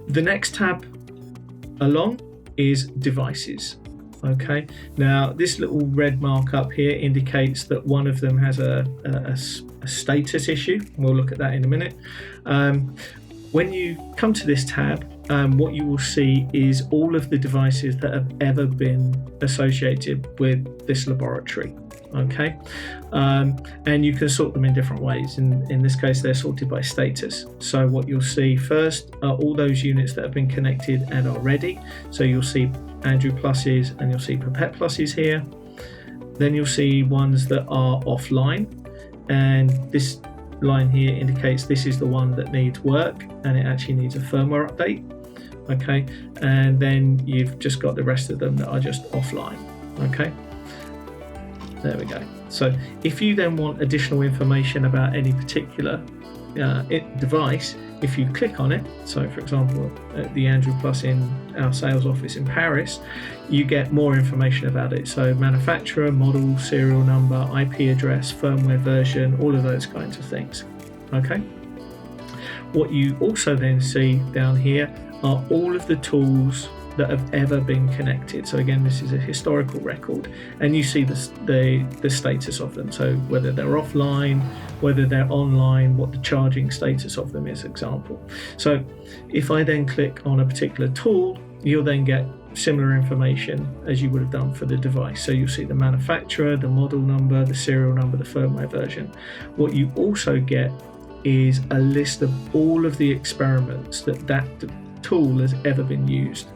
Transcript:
The next tab along is devices. Okay, now this little red mark up here indicates that one of them has a status issue. We'll look at that in a minute. When you come to this tab, what you will see is all of the devices that have ever been associated with this laboratory. Okay, and you can sort them in different ways. In this case, they're sorted by status. So what you'll see first are all those units that have been connected and are ready. So you'll see Andrew Pluses and you'll see Pipette Pluses here. Then you'll see ones that are offline, and this line here indicates this is the one that needs work and it actually needs a firmware update. Okay, and then you've just got the rest of them that are just offline. Okay, there we go. So if you then want additional information about any particular device, if you click on it, so for example the Andrew Plus in our sales office in Paris, you get more information about it. So manufacturer, model, serial number, IP address, firmware version, all of those kinds of things. Okay, what you also then see down here are all of the tools that have ever been connected. So again, this is a historical record, and you see the status of them. So whether they're offline, whether they're online, what the charging status of them is, example. So if I then click on a particular tool, you'll then get similar information as you would have done for the device. So you'll see the manufacturer, the model number, the serial number, the firmware version. What you also get is a list of all of the experiments that tool has ever been used.